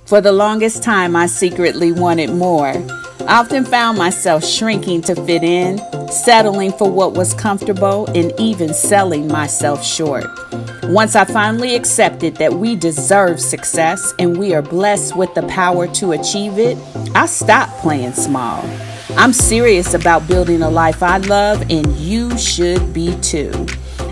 For the longest time, I secretly wanted more. I often found myself shrinking to fit in, settling for what was comfortable, and even selling myself short. Once I finally accepted that we deserve success and we are blessed with the power to achieve it, I stopped playing small. I'm serious about building a life I love, and you should be too.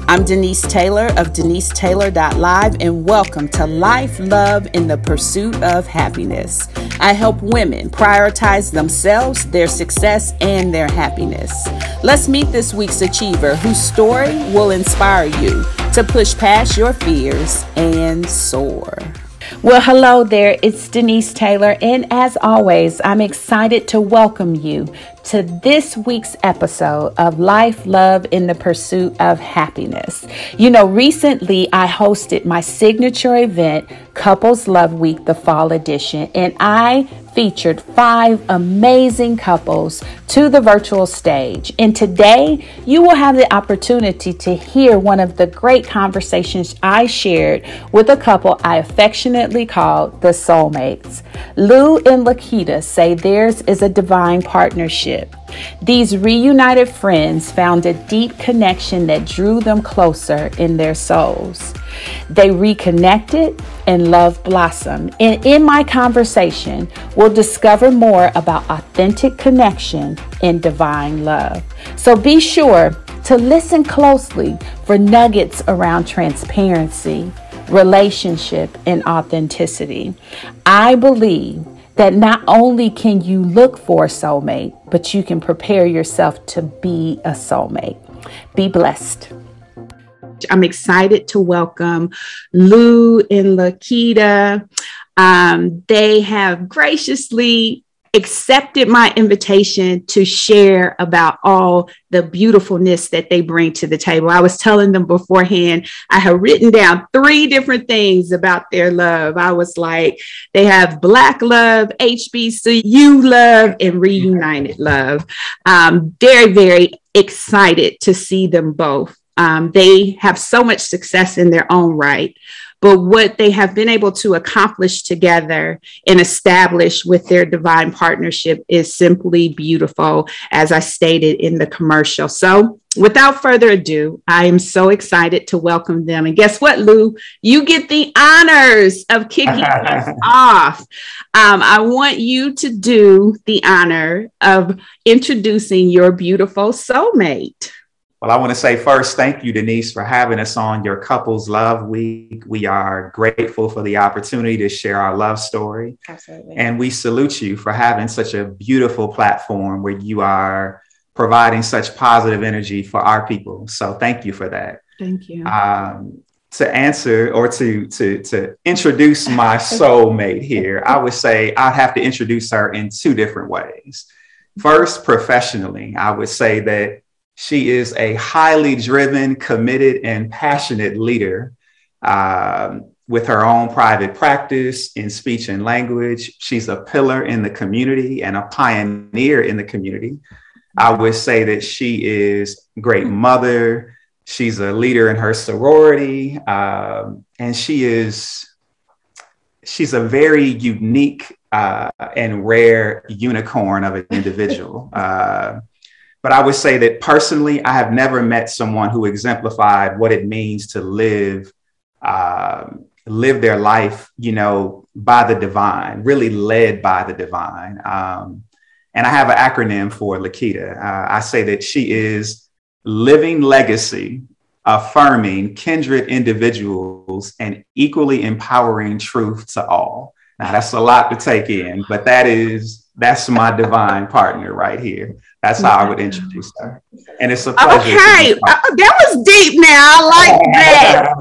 I'm Denise Taylor of DeniseTaylor.live, and welcome to Life, Love, in the Pursuit of Happiness. I help women prioritize themselves, their success, and their happiness. Let's meet this week's achiever whose story will inspire you to push past your fears and soar. Well, hello there. It's Denise Taylor, and as always, I'm excited to welcome you to this week's episode of Life, Love, in the Pursuit of Happiness. You know, recently I hosted my signature event, Couples Love Week, the fall edition, and I featured 5 amazing couples to the virtual stage. And today you will have the opportunity to hear one of the great conversations I shared with a couple I affectionately call the Soulmates. Lou and Lakieta say theirs is a divine partnership. These reunited friends found a deep connection that drew them closer in their souls. They reconnected and love blossomed. And in my conversation, we'll discover more about authentic connection and divine love. So be sure to listen closely for nuggets around transparency, relationship, and authenticity. I believe that not only can you look for a soulmate, but you can prepare yourself to be a soulmate. Be blessed. I'm excited to welcome Lou and Lakieta. They have graciously accepted my invitation to share about all the beautifulness that they bring to the table. I was telling them beforehand, I have written down 3 different things about their love. I was like, they have Black love, HBCU love, and reunited love. Very, very excited to see them both. They have so much success in their own right. But what they have been able to accomplish together and establish with their divine partnership is simply beautiful, as I stated in the commercial. So without further ado, I am so excited to welcome them. And guess what, Lou? You get the honors of kicking us off. I want you to do the honor of introducing your beautiful soulmate. Well, I want to say first, thank you, Denise, for having us on your Couples Love Week. We are grateful for the opportunity to share our love story. Absolutely. And we salute you for having such a beautiful platform where you are providing such positive energy for our people. So thank you for that. Thank you. To answer or to introduce my soulmate here, I would say I'd have to introduce her in 2 different ways. First, professionally, I would say that she is a highly driven, committed, and passionate leader with her own private practice in speech and language. She's a pillar in the community and a pioneer in the community. I would say that she is a great mother. She's a leader in her sorority, and she's a very unique and rare unicorn of an individual. But I would say that personally, I have never met someone who exemplified what it means to live their life, you know, by the divine, really led by the divine. And I have an acronym for Lakieta. I say that she is living legacy, affirming kindred individuals, and equally empowering truth to all. Now, that's a lot to take in, but that's my divine partner right here. That's how I would introduce her. And it's a pleasure. Okay, that was deep now. I like that.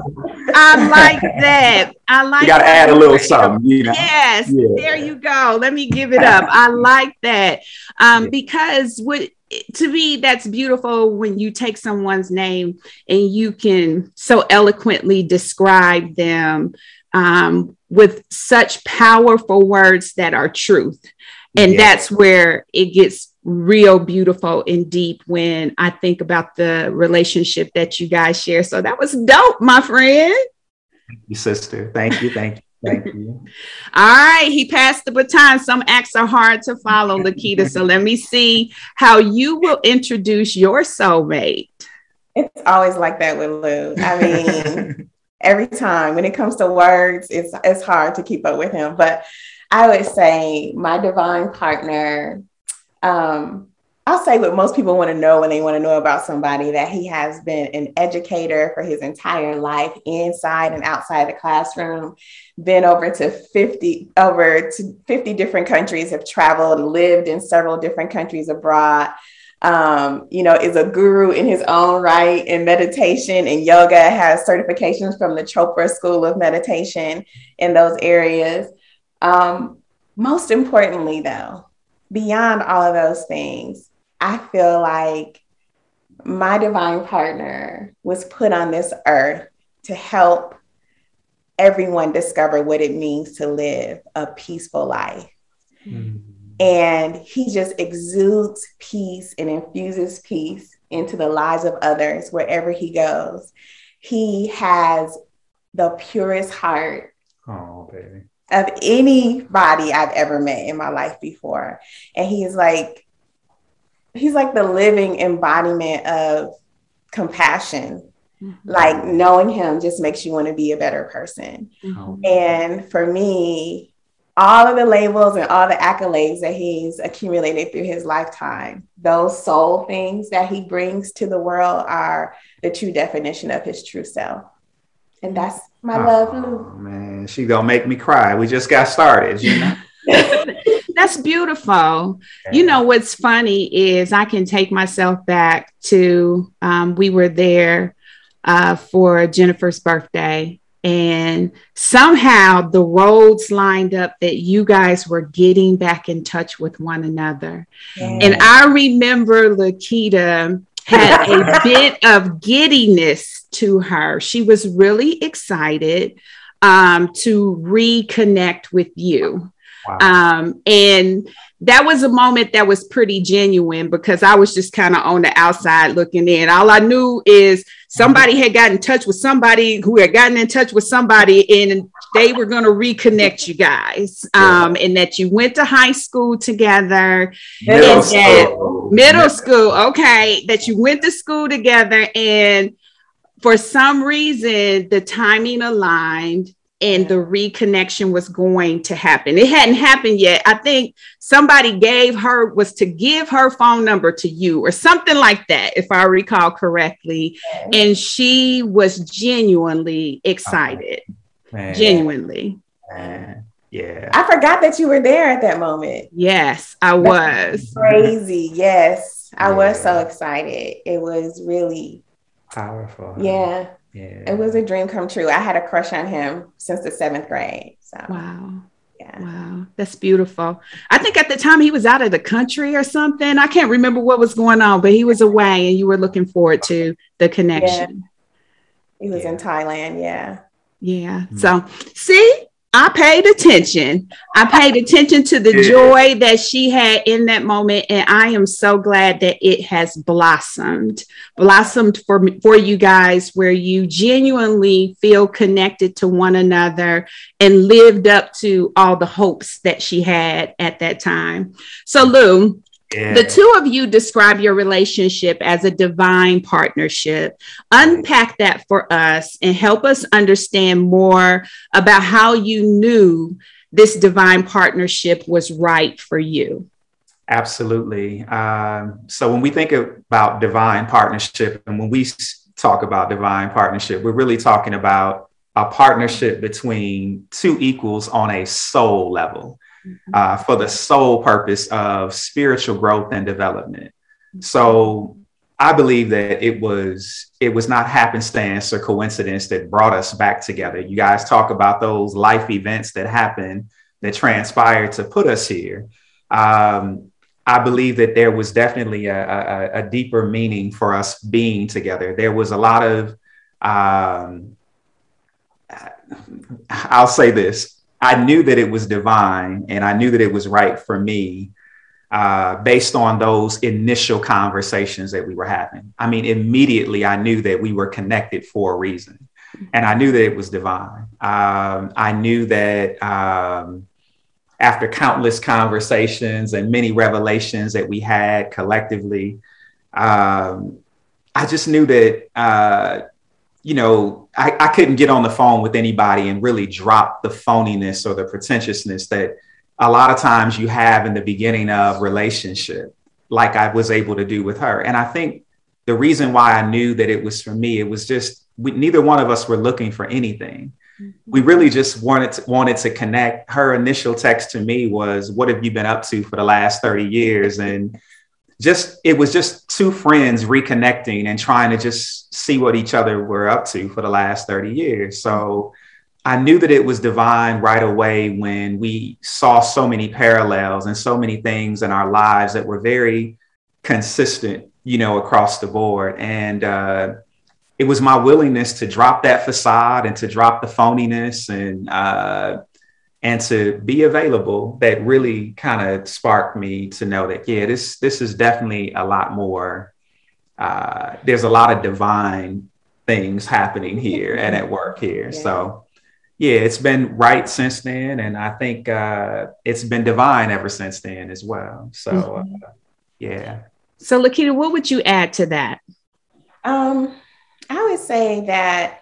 I like that. You got to add a little something. You know? Yes, yeah. There you go. Let me give it up. I like that. Because to me, that's beautiful when you take someone's name and you can so eloquently describe them with such powerful words that are truth. And that's where it gets real beautiful and deep when I think about the relationship that you guys share. So that was dope, my friend. Thank you, sister. Thank you. Thank you. Thank you. All right, he passed the baton. Some acts are hard to follow, Lakieta. So let me see how you will introduce your soulmate. It's always like that with Lou. I mean, every time when it comes to words, it's hard to keep up with him. But I would say my divine partner, I'll say what most people want to know when they want to know about somebody, that he has been an educator for his entire life, inside and outside the classroom, been over to 50 different countries, have traveled, lived in several different countries abroad. Is a guru in his own right in meditation and yoga, has certifications from the Chopra School of Meditation in those areas. Most importantly, though, beyond all of those things, I feel like my divine partner was put on this earth to help everyone discover what it means to live a peaceful life. Mm-hmm. And he just exudes peace and infuses peace into the lives of others wherever he goes. He has the purest heart of anybody I've ever met in my life before. And he's like the living embodiment of compassion. Mm-hmm. Like, knowing him just makes you want to be a better person. Mm-hmm. And for me, all of the labels and all the accolades that he's accumulated through his lifetime, those soul things that he brings to the world are the true definition of his true self. And that's my love, Lou. Man, she's gonna make me cry. We just got started, you know? That's beautiful. Yeah. You know, what's funny is I can take myself back to, we were there for Jennifer's birthday. And somehow the roads lined up that you guys were getting back in touch with one another. Yeah. And I remember Lakieta had a bit of giddiness to her. She was really excited to reconnect with you. Wow. And that was a moment that was pretty genuine, because I was just kind of on the outside looking in. All I knew is somebody had gotten in touch with somebody who had gotten in touch with somebody, and they were going to reconnect you guys. And that you went to high school together. Middle school. Okay. That you went to school together, and for some reason, the timing aligned. And the reconnection was going to happen. It hadn't happened yet. I think somebody was to give her phone number to you or something like that, if I recall correctly. And she was genuinely excited. Genuinely. Yeah. I forgot that you were there at that moment. Yes, I was. Crazy. Yes. I was so excited. It was really powerful. Yeah. Yeah. It was a dream come true. I had a crush on him since the 7th grade. So wow. Yeah. Wow. That's beautiful. I think at the time he was out of the country or something. I can't remember what was going on, but he was away and you were looking forward to the connection. Yeah. He was in Thailand. Yeah. Yeah. Mm-hmm. So see, I paid attention. I paid attention to the joy that she had in that moment. And I am so glad that it has blossomed for you guys, where you genuinely feel connected to one another and lived up to all the hopes that she had at that time. So Lou, the two of you describe your relationship as a divine partnership. Unpack that for us and help us understand more about how you knew this divine partnership was right for you. Absolutely. So when we think about divine partnership, and when we talk about divine partnership, we're really talking about a partnership between two equals on a soul level. For the sole purpose of spiritual growth and development. So I believe that it was not happenstance or coincidence that brought us back together. You guys talk about those life events that happened, that transpired to put us here. I believe that there was definitely a deeper meaning for us being together. There was a lot of, I'll say this. I knew that it was divine, and I knew that it was right for me based on those initial conversations that we were having. I mean, immediately I knew that we were connected for a reason. And I knew that it was divine. I knew that after countless conversations and many revelations that we had collectively, I just knew that, I couldn't get on the phone with anybody and really drop the phoniness or the pretentiousness that a lot of times you have in the beginning of relationship, like I was able to do with her. And I think the reason why I knew that it was for me, it was just, neither one of us were looking for anything. We really just wanted to connect. Her initial text to me was, "What have you been up to for the last 30 years?" And it was just two friends reconnecting and trying to just see what each other were up to for the last 30 years. So I knew that it was divine right away when we saw so many parallels and so many things in our lives that were very consistent, across the board. And it was my willingness to drop that facade and to drop the phoniness and to be available that really kind of sparked me to know that, this is definitely a lot more. There's a lot of divine things happening here and at work here. Yeah. So, it's been right since then. And I think it's been divine ever since then as well. So, So, Lakieta, what would you add to that? I would say that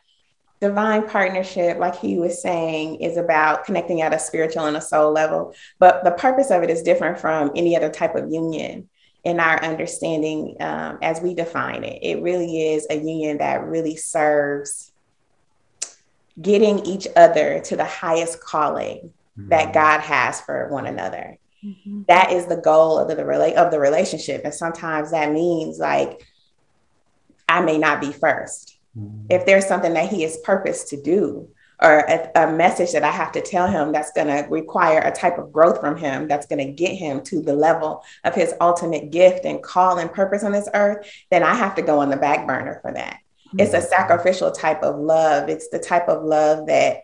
divine partnership, like he was saying, is about connecting at a spiritual and a soul level. But the purpose of it is different from any other type of union in our understanding as we define it. It really is a union that really serves getting each other to the highest calling that God has for one another. Mm-hmm. That is the goal of the relationship. And sometimes that means like, I may not be first. Mm-hmm. If there's something that he is purposed to do, or a message that I have to tell him that's going to require a type of growth from him, that's going to get him to the level of his ultimate gift and call and purpose on this earth, then I have to go on the back burner for that. Mm-hmm. It's a sacrificial type of love. It's the type of love that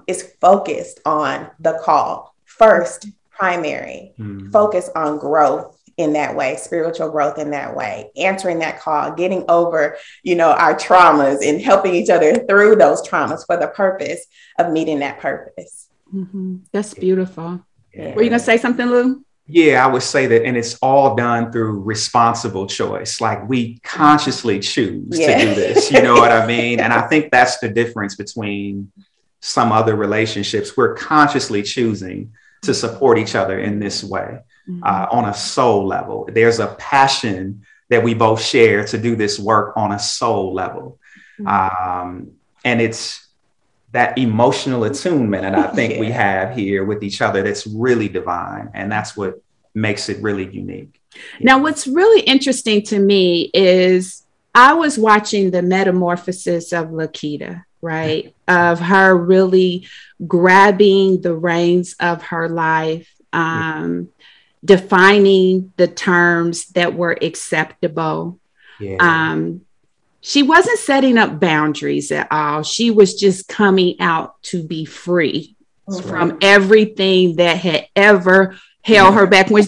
is focused on the call first, primary, focus on growth in that way, spiritual growth in that way, answering that call, getting over, our traumas and helping each other through those traumas for the purpose of meeting that purpose. Mm-hmm. That's beautiful. Yeah. Were you going to say something, Lou? Yeah, I would say that. And it's all done through responsible choice. Like we consciously choose to do this. You know what I mean? And I think that's the difference between some other relationships. We're consciously choosing to support each other in this way. On a soul level. There's a passion that we both share to do this work on a soul level. And it's that emotional attunement that I think we have here with each other that's really divine. And that's what makes it really unique. Now, what's really interesting to me is I was watching the metamorphosis of Lakieta, right? Of her really grabbing the reins of her life, defining the terms that were acceptable. She wasn't setting up boundaries at all. She was just coming out to be free from everything that had ever held her back. Which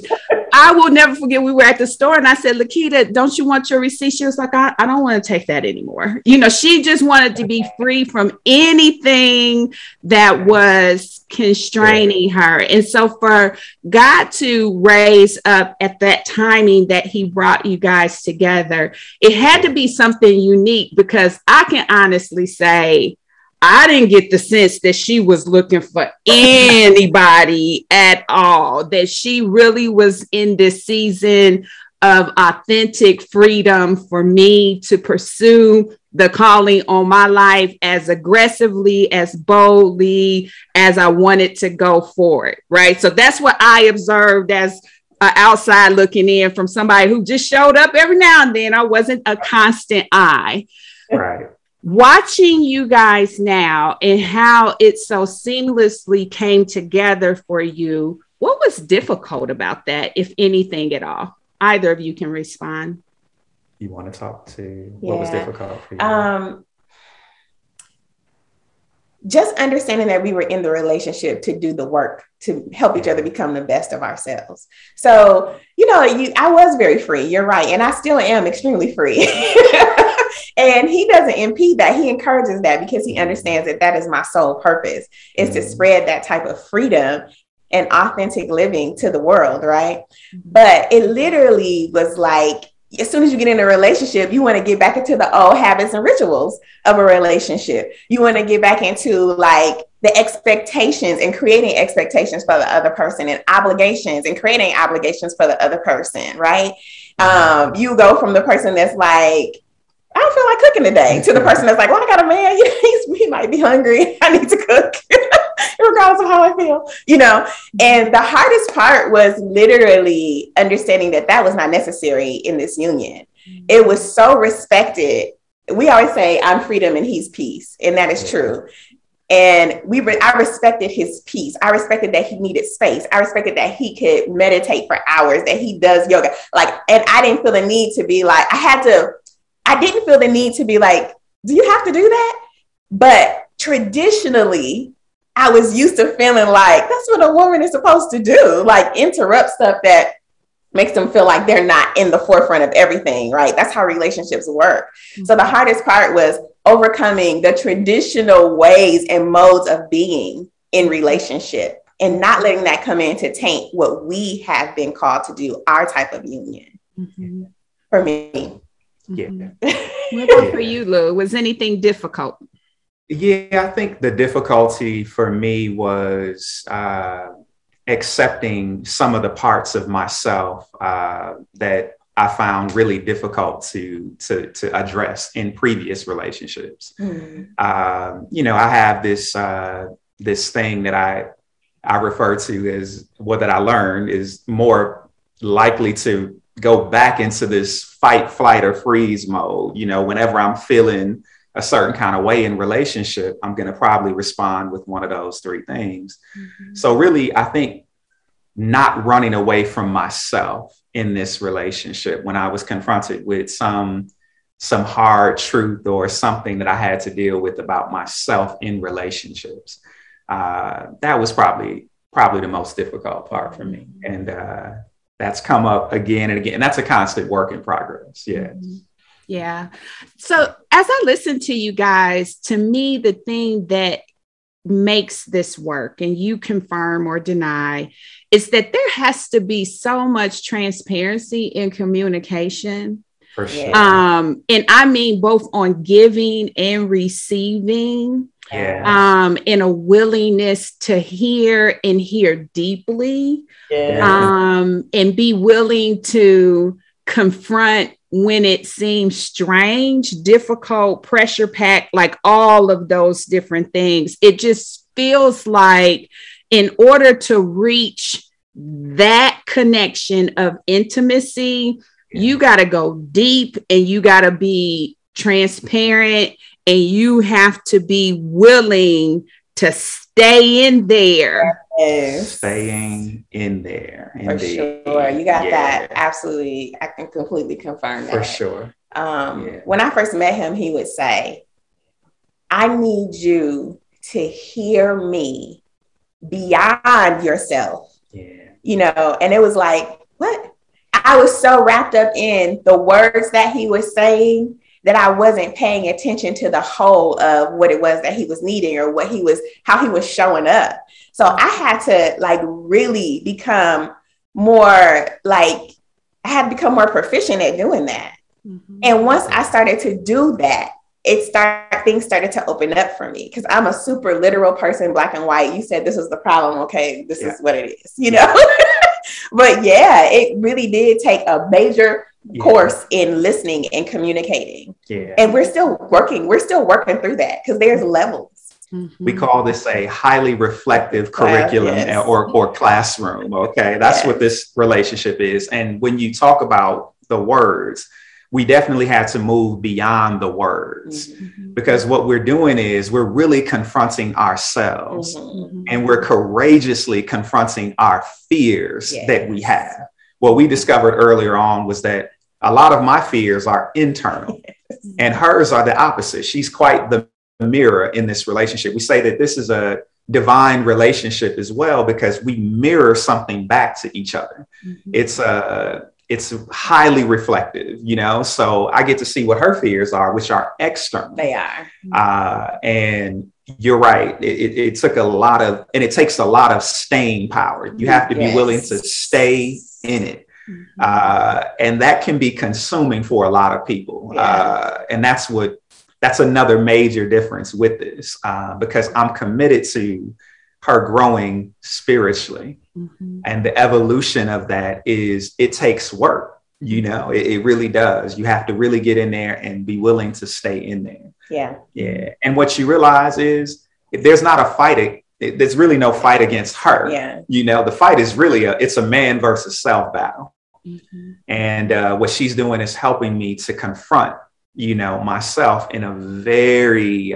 I will never forget. We were at the store and I said, Lakieta, don't you want your receipt? She was like, I don't want to take that anymore. She just wanted to be free from anything that was constraining her. And so for God to raise up at that timing that he brought you guys together, it had to be something unique, because I can honestly say, I didn't get the sense that she was looking for anybody at all, that she really was in this season of authentic freedom for me to pursue the calling on my life as aggressively, as boldly as I wanted to go forward. Right. So that's what I observed as outside looking in from somebody who just showed up every now and then. I wasn't a constant eye. Right. Watching you guys now and how it so seamlessly came together for you, what was difficult about that, if anything at all? Either of you can respond. You want to talk to what was difficult for you? Just understanding that we were in the relationship to do the work, to help each other become the best of ourselves. So, I was very free. You're right. And I still am extremely free. And he doesn't impede that. He encourages that because he understands that that is my sole purpose, is to spread that type of freedom and authentic living to the world, right? But it literally was like, as soon as you get in a relationship, you want to get back into the old habits and rituals of a relationship. You want to get back into like the expectations and creating expectations for the other person, and obligations and creating obligations for the other person, right? You go from the person that's like, I don't feel like cooking today, to the person that's like, well, I got a man, he might be hungry, I need to cook, regardless of how I feel, And the hardest part was literally understanding that that was not necessary in this union. It was so respected. We always say, I'm freedom and he's peace. And that is true. And I respected his peace. I respected that he needed space. I respected that he could meditate for hours, that he does yoga. And I didn't feel the need to be like, I didn't feel the need to be like, do you have to do that? But traditionally, I was used to feeling like that's what a woman is supposed to do, like interrupt stuff that makes them feel like they're not in the forefront of everything, right? That's how relationships work. Mm-hmm. So the hardest part was overcoming the traditional ways and modes of being in relationship and not letting that come in to taint what we have been called to do, our type of union. Mm-hmm. For me. Yeah. What about for you, Lou? Was anything difficult? Yeah, I think the difficulty for me was accepting some of the parts of myself that I found really difficult to address in previous relationships. Mm-hmm. I have this thing that I refer to as that I learned is more likely to go back into this fight, flight, or freeze mode. Whenever I'm feeling a certain kind of way in relationship, I'm going to probably respond with one of those three things. Mm-hmm. So really, I think not running away from myself in this relationship when I was confronted with some hard truth or something that I had to deal with about myself in relationships. That was probably the most difficult part for me. And that's come up again and again. And that's a constant work in progress. Yes. Mm-hmm. Yeah. So as I listen to you guys, to me, the thing that makes this work, and you confirm or deny, is that there has to be so much transparency in communication. For sure. And I mean, both on giving and receiving. Yeah. And a willingness to hear and hear deeply. Yeah. And be willing to confront when it seems strange, difficult, pressure packed, like all of those different things. It just feels like in order to reach that connection of intimacy, you got to go deep and you got to be transparent and you have to be willing to stay in there. Yes. Staying in there. For sure. You got that. Absolutely. I can completely confirm that. For sure. When I first met him, he would say, I need you to hear me beyond yourself. Yeah. And it was like, what? I was so wrapped up in the words that he was saying that I wasn't paying attention to the whole of what it was that he was needing or how he was showing up. So I had to really become more proficient at doing that. Mm-hmm. And once I started to do that, things started to open up for me because I'm a super literal person, black and white. You said this is the problem. Okay, this is what it is, But it really did take a major course in listening and communicating. Yeah. And we're still working through that because there's levels. Mm-hmm. We call this a highly reflective curriculum or classroom. Okay. That's what this relationship is. And when you talk about the words, we definitely had to move beyond the words because what we're doing is we're really confronting ourselves and we're courageously confronting our fears that we have. What we discovered earlier on was that a lot of my fears are internal and hers are the opposite. She's quite the mirror in this relationship. We say that this is a divine relationship as well because we mirror something back to each other. Mm-hmm. it's highly reflective, you know, so I get to see what her fears are, which are external. They are. And you're right. It took a lot of, and it takes a lot of staying power. You have to be willing to stay in it. And that can be consuming for a lot of people. And that's another major difference with this, because I'm committed to her growing spiritually. And the evolution of that is, it takes work, you know, it really does. You have to really get in there and be willing to stay in there. Yeah. And what you realize is, if there's not a fight, there's really no fight against her. You know, the fight is really it's a man versus self battle. And what she's doing is helping me to confront, you know, myself in a very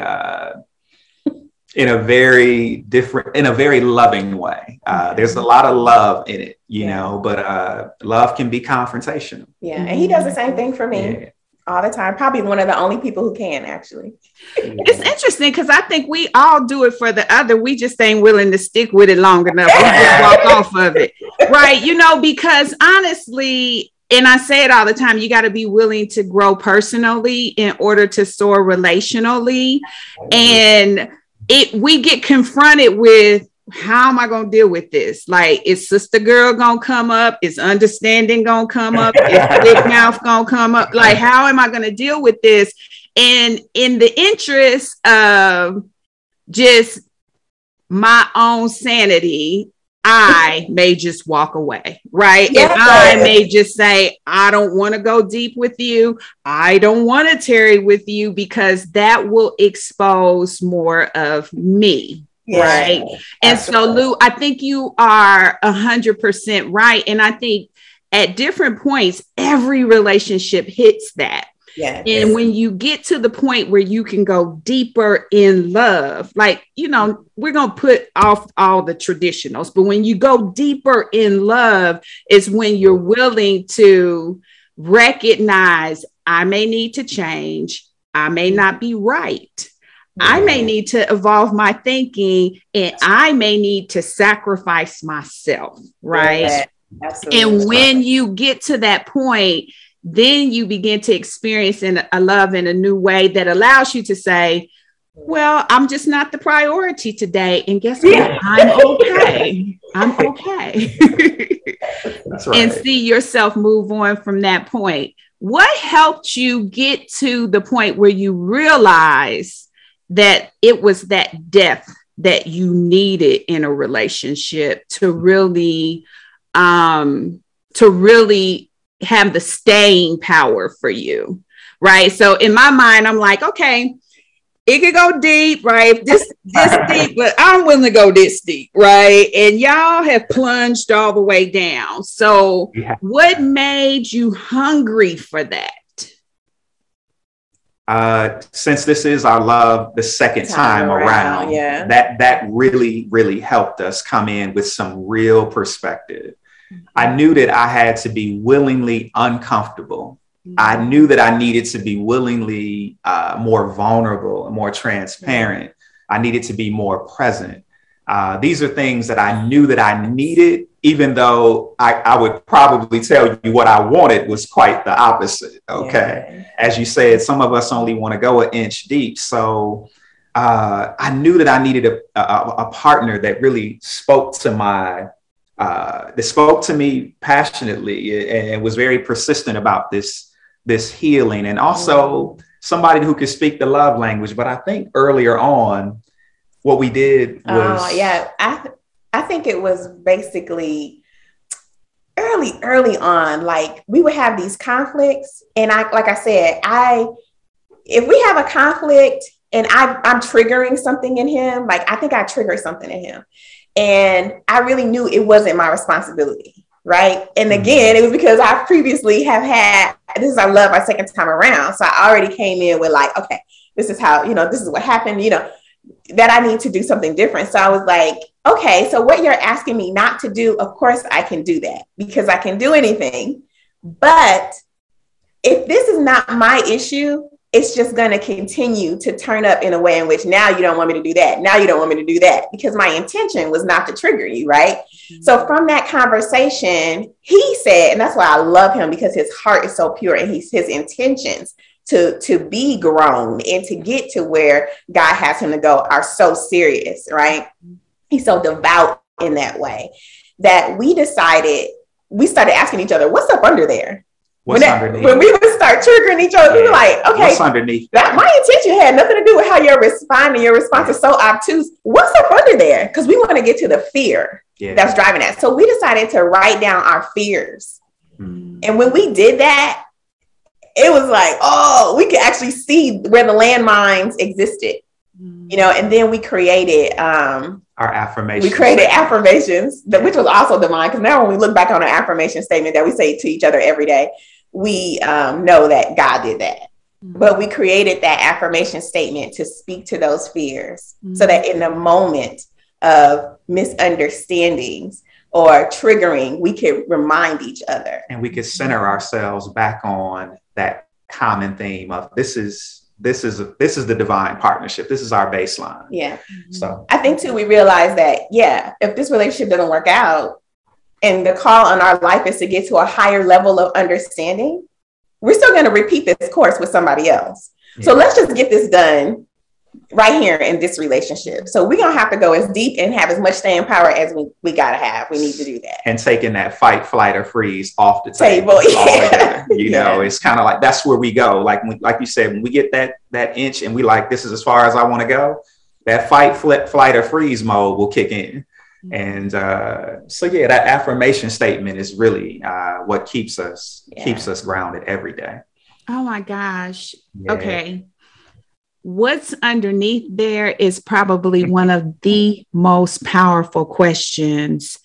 different, in a very loving way. There's a lot of love in it, you know, but love can be confrontational. And he does the same thing for me all the time. Probably one of the only people who can, actually. It's interesting because I think we all do it for the other. We just ain't willing to stick with it long enough. We just walk off of it. Right. You know, because honestly, and I say it all the time, you got to be willing to grow personally in order to soar relationally. And we get confronted with, how am I going to deal with this? Like, is sister girl going to come up? Is understanding going to come up? Is big mouth going to come up? Like, how am I going to deal with this? And in the interest of just my own sanity, I may just walk away, right? And I may just say, I don't want to go deep with you. I don't want to tarry with you, because that will expose more of me. Right. And so, Lou, I think you are 100% right. And I think at different points, every relationship hits that. And when you get to the point where you can go deeper in love, like, you know, we're going to put off all the traditionals, but when you go deeper in love is when you're willing to recognize, I may need to change. I may not be right. I may need to evolve my thinking, and I may need to sacrifice myself. Right. Absolutely. And when you get to that point, then you begin to experience a love in a new way that allows you to say, well, I'm just not the priority today. And guess what? I'm okay. I'm okay. That's right. And see yourself move on from that point. What helped you get to the point where you realize that it was that depth that you needed in a relationship to really have the staying power for you, right? So in my mind, I'm like, okay, it could go deep, right? This deep, but I'm willing to go this deep, right? And y'all have plunged all the way down. So what made you hungry for that? Since this is our love the second time around, that really, really helped us come in with some real perspective. I knew that I had to be willingly uncomfortable. I knew that I needed to be willingly more vulnerable and more transparent. I needed to be more present. These are things that I knew that I needed, even though I would probably tell you what I wanted was quite the opposite. Okay. As you said, some of us only want to go an inch deep. So I knew that I needed a partner that really spoke to me passionately and was very persistent about this healing, and also somebody who could speak the love language. But I think earlier on, what we did was... I think it was basically early on, like we would have these conflicts. And if we have a conflict and I'm triggering something in him, like I think I triggered something in him. And I really knew it wasn't my responsibility. Right. And again, it was because I previously have had, this is our second time around. So I already came in with like, okay, this is how, this is what happened, that I need to do something different. So I was like, okay, so what you're asking me not to do, of course I can do that because I can do anything. But if this is not my issue, it's just going to continue to turn up in a way in which now you don't want me to do that. Now you don't want me to do that, because my intention was not to trigger you. Right. Mm-hmm. So from that conversation, he said, and that's why I love him, because his heart is so pure, and his intentions to be grown and to get to where God has him to go are so serious. Right. He's so devout in that way that we started asking each other, what's up under there? What's underneath? When we would start triggering each other, we were like, okay, what's underneath? My intention had nothing to do with how you're responding. Your response is so obtuse. What's up under there? Because we want to get to the fear that's driving that. So we decided to write down our fears. Mm. And when we did that, it was like, oh, we could actually see where the landmines existed, and then we created our affirmations. We created affirmations, which was also divine, because now when we look back on an affirmation statement that we say to each other every day, we know that God did that. Mm-hmm. But we created that affirmation statement to speak to those fears, so that in the moment of misunderstandings or triggering, we could remind each other. And we could center ourselves back on that common theme of this is the divine partnership. This is our baseline. Yeah. So I think too, we realize that, if this relationship doesn't work out and the call on our life is to get to a higher level of understanding, we're still going to repeat this course with somebody else. Yeah. So let's just get this done right here in this relationship. So we're going to have to go as deep and have as much staying power as we got to have. We need to do that. And taking that fight, flight, or freeze off the table. You know, it's kind of like, that's where we go. Like you said, when we get that inch and we like, this is as far as I want to go, that fight, flight, or freeze mode will kick in. And that affirmation statement is really what keeps us grounded every day. Oh my gosh. Yeah. Okay. What's underneath there is probably one of the most powerful questions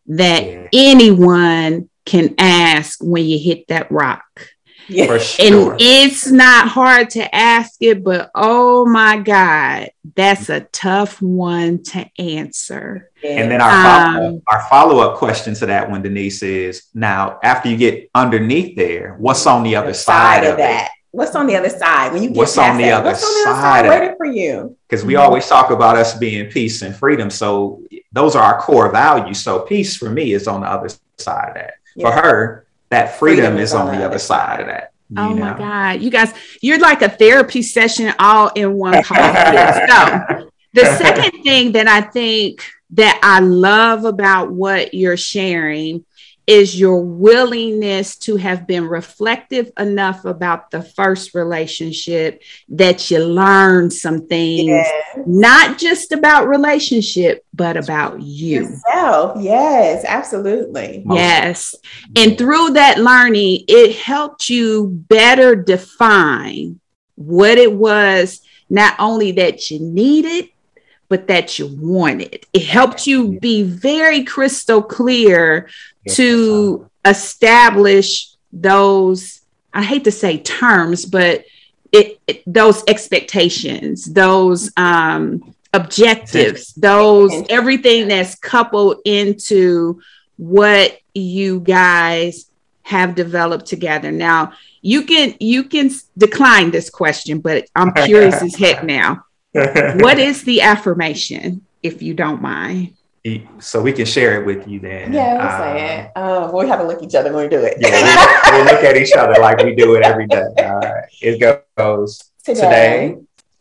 that anyone can ask when you hit that rock. Yeah. For sure. And it's not hard to ask it, but oh my God, that's a tough one to answer. And then our follow-up question to that one, Denise, is now after you get underneath there, what's on the other side of that? What's on the other side? When you get what's on the other side waiting for you? Because we always talk about us being peace and freedom. So those are our core values. So peace for me is on the other side of that. Yeah. For her, that freedom is on the other side of that. Oh my God. You guys, you're like a therapy session all in one call. So the second thing that I think that I love about what you're sharing is your willingness to have been reflective enough about the first relationship that you learned some things, not just about relationship, but about you. Yourself. Yes, absolutely. Yes. And through that learning, it helped you better define what it was, not only that you needed, but that you wanted. It helped you be very crystal clear to establish those, I hate to say terms, but those expectations, those objectives, those everything that's coupled into what you guys have developed together. Now, you can decline this question, but I'm curious as heck now. What is the affirmation, if you don't mind? So we can share it with you then. Yeah, we'll say it. We have to look at each other when we do it. We'll look at each other like we do it every day. It goes, today,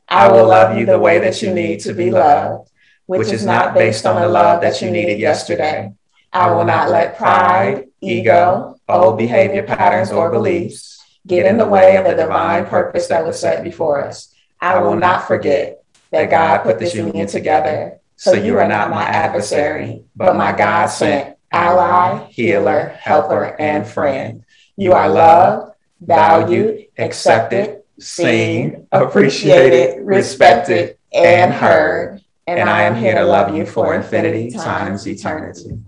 I will love you the way that you need to be loved, which is not based on the love that you needed yesterday. I will not let pride, ego, old behavior patterns or beliefs get in the way of the divine purpose that was set before us. I will not forget that God put this union together. So you are not my adversary, but my God-sent ally, healer, helper, and friend. You are loved, valued, accepted, seen, appreciated, respected, and heard. And I am here to love you for infinity times eternity.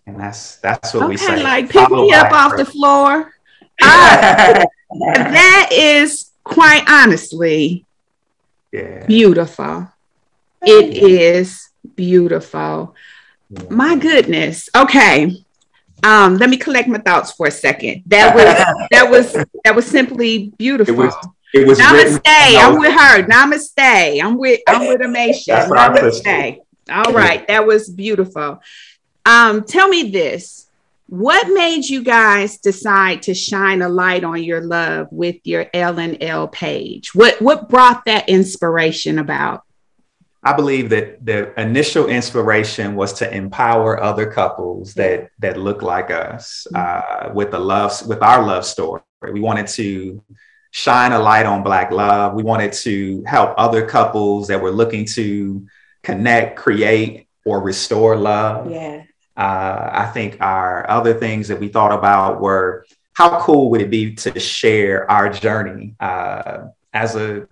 And that's what we say. Like pick me up off the floor. That is quite honestly beautiful. It is beautiful. My goodness. Okay. Let me collect my thoughts for a second. That was simply beautiful. It was Namaste. I'm with her. Namaste. I'm with Amisha. Namaste. All right. That was beautiful. Tell me this. What made you guys decide to shine a light on your love with your L&L page? What brought that inspiration about? I believe that the initial inspiration was to empower other couples that look like us with our love story. We wanted to shine a light on Black love. We wanted to help other couples that were looking to connect, create, or restore love. Yeah. I think our other things that we thought about were, how cool would it be to share our journey as a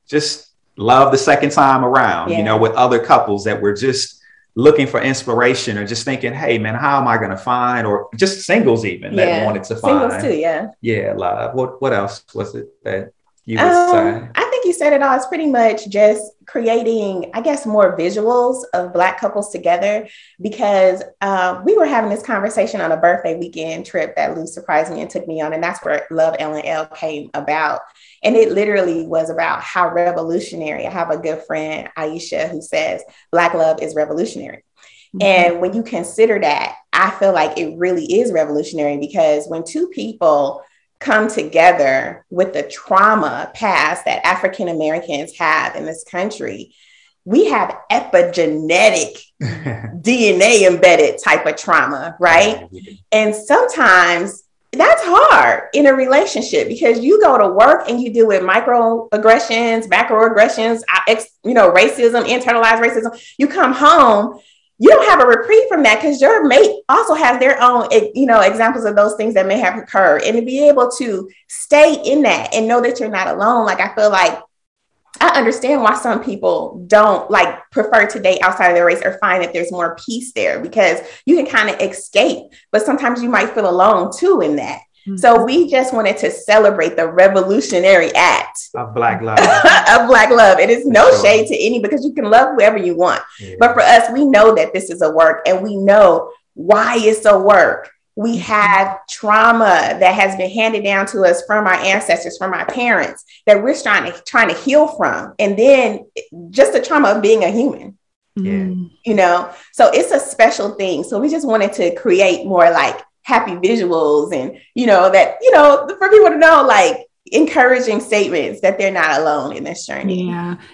just love the second time around, you know, with other couples that were just looking for inspiration or just thinking, hey man, how am I going to find, or just singles even that wanted to find singles too. Yeah. Love. What else was it that you would say? I think you said it all. It's pretty much just creating, I guess, more visuals of Black couples together, because we were having this conversation on a birthday weekend trip that Lou surprised me and took me on. And that's where Love L&L came about. And it literally was about how revolutionary. I have a good friend, Aisha, who says Black love is revolutionary. Mm-hmm. And when you consider that, I feel like it really is revolutionary, because when two people come together with the trauma past that African Americans have in this country, we have epigenetic DNA embedded type of trauma, right? And sometimes that's hard in a relationship, because you go to work and you deal with microaggressions, macroaggressions, racism, internalized racism. You come home, you don't have a reprieve from that, because your mate also has their own, examples of those things that may have occurred. And to be able to stay in that and know that you're not alone, like, I feel like I understand why some people don't prefer to date outside of their race, or find that there's more peace there, because you can kind of escape, but sometimes you might feel alone too in that. Mm-hmm. So we just wanted to celebrate the revolutionary act of Black love. Of Black love. It is no shade to any, because you can love whoever you want. Yeah. But for us, we know that this is a work, and we know why it's a work. We have trauma that has been handed down to us from our ancestors, from our parents, that we're trying to heal from. And then just the trauma of being a human, so it's a special thing. So we just wanted to create more happy visuals and, for people to know, encouraging statements that they're not alone in this journey.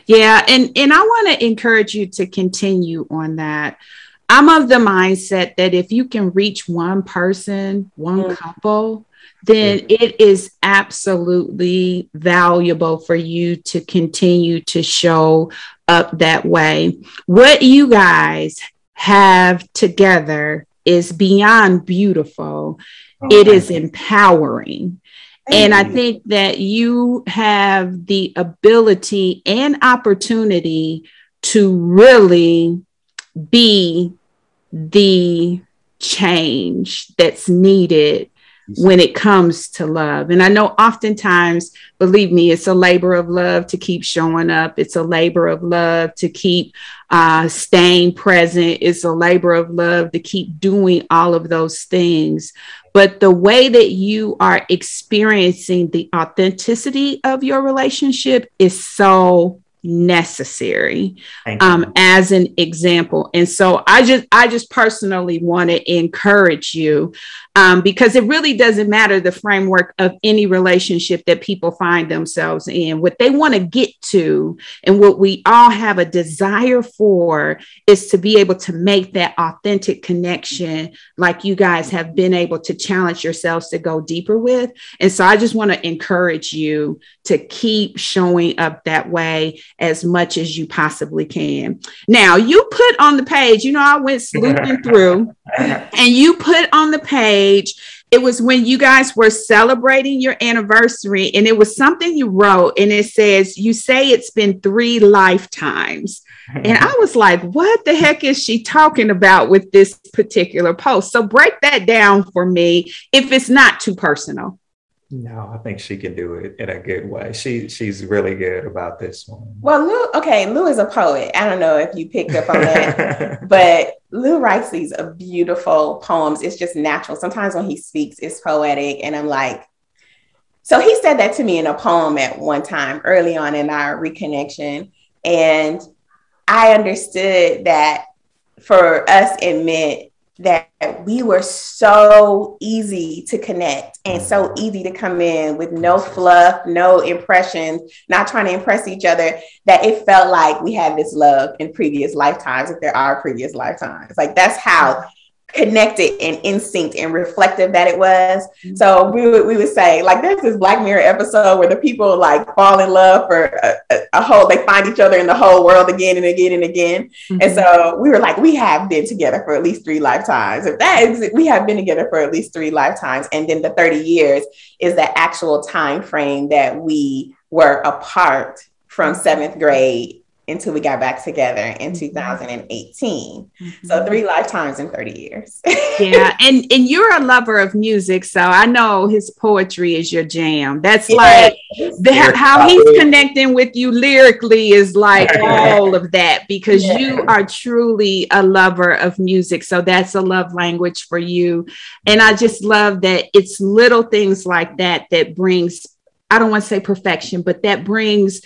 Yeah. And I want to encourage you to continue on that. I'm of the mindset that if you can reach one person, one couple, then it is absolutely valuable for you to continue to show up that way. What you guys have together is beyond beautiful. It is empowering. And I think that you have the ability and opportunity to really be the change that's needed when it comes to love. And I know oftentimes, believe me, it's a labor of love to keep showing up. It's a labor of love to keep staying present. It's a labor of love to keep doing all of those things. But the way that you are experiencing the authenticity of your relationship is so necessary, as an example. And so I just personally want to encourage you, because it really doesn't matter the framework of any relationship that people find themselves in. What they want to get to, and what we all have a desire for, is to be able to make that authentic connection, like you guys have been able to challenge yourselves to go deeper with. And so I just want to encourage you to keep showing up that way as much as you possibly can. Now, you put on the page, I went sleuthing through, and you put on the page, it was when you guys were celebrating your anniversary, and it was something you wrote, and it says, you say it's been 3 lifetimes. And I was like, what the heck is she talking about with this particular post? So break that down for me, if it's not too personal. No, I think she can do it in a good way. She's really good about this one. Well, Lou is a poet. I don't know if you picked up on that, but Lou writes these beautiful poems. It's just natural. Sometimes when he speaks, it's poetic. And I'm like, So he said that to me in a poem at one time early on in our reconnection. And I understood that for us, it meant that we were so easy to connect and so easy to come in with no fluff, no impressions, not trying to impress each other, that it felt like we had this love in previous lifetimes, if there are previous lifetimes. Like that's how connected and instinct and reflective that it was. So we would say, like, there's this Black Mirror episode where the people like fall in love for a whole, they find each other in the whole world again and again and again. And so we were like, we have been together for at least 3 lifetimes. If that is, we have been together for at least 3 lifetimes. And then the 30 years is the actual time frame that we were apart from 7th grade until we got back together in 2018. So 3 lifetimes in 30 years. Yeah. And you're a lover of music. So I know his poetry is your jam. That's like how he's connecting with you lyrically is like all of that, because you are truly a lover of music. So that's a love language for you. And I just love that it's little things like that that brings, I don't want to say perfection, but that brings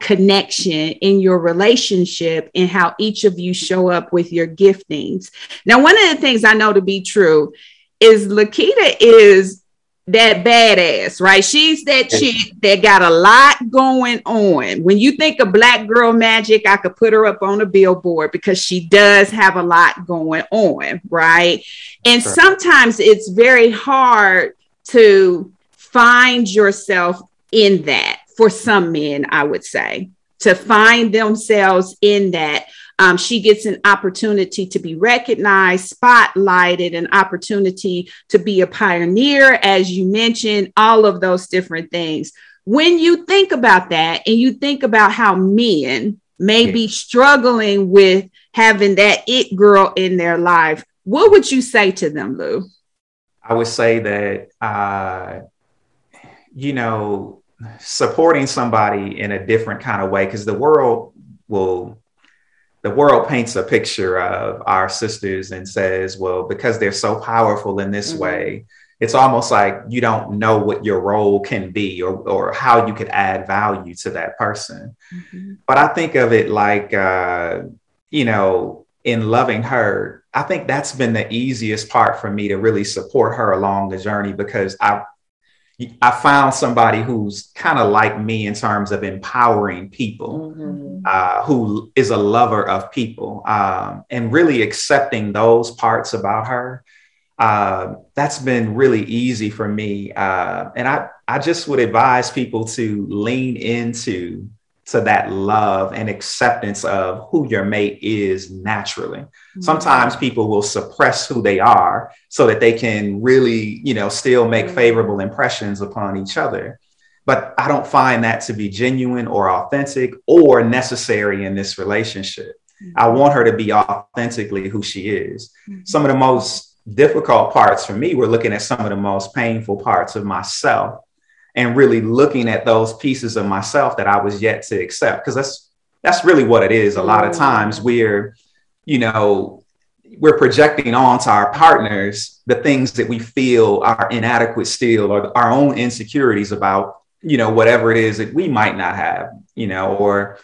connection in your relationship and how each of you show up with your giftings. Now, one of the things I know to be true is Lakieta is that badass, right? She's that chick that got a lot going on. When you think of Black girl magic, I could put her up on a billboard because she does have a lot going on, right? And sometimes it's very hard to find yourself in that. For some men, I would say, to find themselves in that. She gets an opportunity to be recognized, spotlighted, an opportunity to be a pioneer, as you mentioned, all of those different things. When you think about that and you think about how men may be struggling with having that it girl in their life, what would you say to them, Lou? I would say that, supporting somebody in a different kind of way, because the world paints a picture of our sisters and says, well, because they're so powerful in this way, it's almost like you don't know what your role can be or how you could add value to that person. But I think of it like, in loving her, I think that's been the easiest part for me to really support her along the journey, because I found somebody who's kind of like me in terms of empowering people, who is a lover of people, and really accepting those parts about her. That's been really easy for me. And I just would advise people to lean into that love and acceptance of who your mate is naturally. Sometimes people will suppress who they are so that they can really, still make favorable impressions upon each other. But I don't find that to be genuine or authentic or necessary in this relationship. I want her to be authentically who she is. Some of the most difficult parts for me were looking at some of the most painful parts of myself and really looking at those pieces of myself that I was yet to accept. Because that's really what it is. A lot of times we're projecting onto our partners the things that we feel are inadequate still, or our own insecurities about, whatever it is that we might not have, or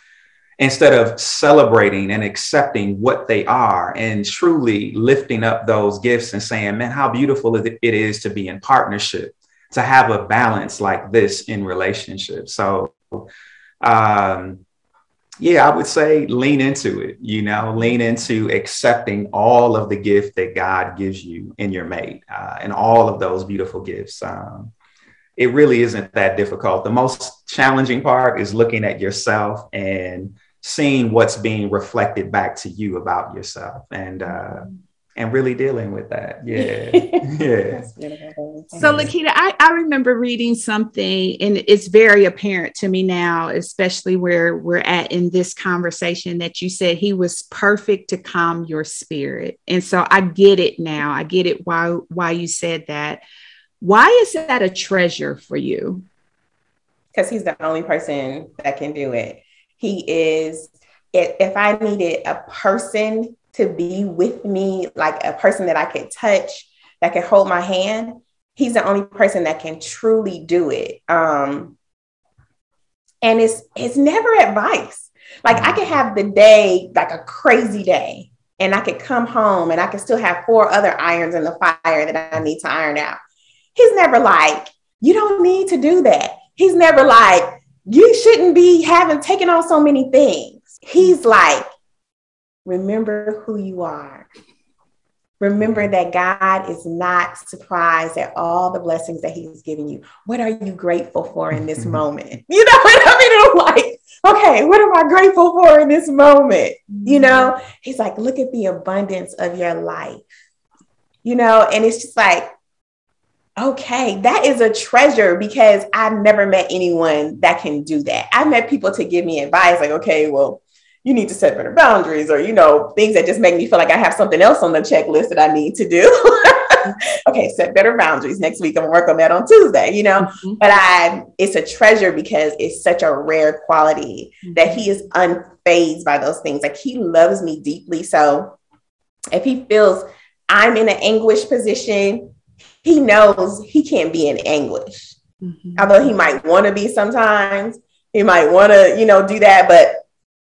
instead of celebrating and accepting what they are and truly lifting up those gifts and saying, man, how beautiful it is to be in partnership, to have a balance like this in relationships. So, I would say lean into it, lean into accepting all of the gift that God gives you in your mate, and all of those beautiful gifts. It really isn't that difficult. The most challenging part is looking at yourself and seeing what's being reflected back to you about yourself, and really dealing with that. So Lakieta, I remember reading something, and it's very apparent to me now, especially where we're at in this conversation, that you said he was perfect to calm your spirit. And so I get it now. I get it why you said that. Why is that a treasure for you? Because he's the only person that can do it. He is, if I needed a person to be with me, like a person that I could touch, that could hold my hand, he's the only person that can truly do it. And it's never advice. Like I could have the day, like a crazy day, and I could come home and I could still have 4 other irons in the fire that I need to iron out. He's never like, you don't need to do that. He's never like, you shouldn't be taken on so many things. He's like, remember who you are. Remember that God is not surprised at all the blessings that he's given you. What are you grateful for in this moment? You know what I mean? I'm like, okay, what am I grateful for in this moment? You know, he's like, look at the abundance of your life, you know, and it's just like, okay, that is a treasure because I've never met anyone that can do that. I've met people to give me advice like, okay, well, you need to set better boundaries or, you know, things that just make me feel like I have something else on the checklist that I need to do. Okay, set better boundaries. Next week, I'm gonna work on that on Tuesday, you know, but it's a treasure because it's such a rare quality that he is unfazed by those things. Like he loves me deeply. So if he feels I'm in an anguish position, he knows he can't be in anguish. Although he might want to be sometimes, he might want to, you know, do that, but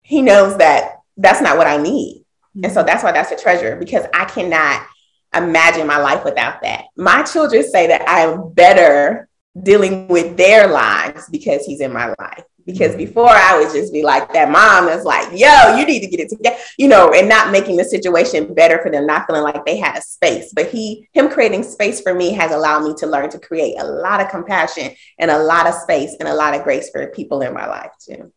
he knows that that's not what I need. And so that's why that's a treasure, because I cannot imagine my life without that. My children say that I'm better dealing with their lives because he's in my life. Because before I would just be like that mom that's like, yo, you need to get it together, you know, and not making the situation better for them, not feeling like they had a space. But him creating space for me has allowed me to learn to create a lot of compassion and a lot of space and a lot of grace for people in my life too.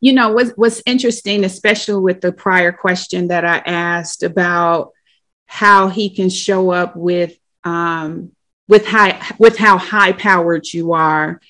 You know, what's interesting, especially with the prior question that I asked about how he can show up with how high powered you are.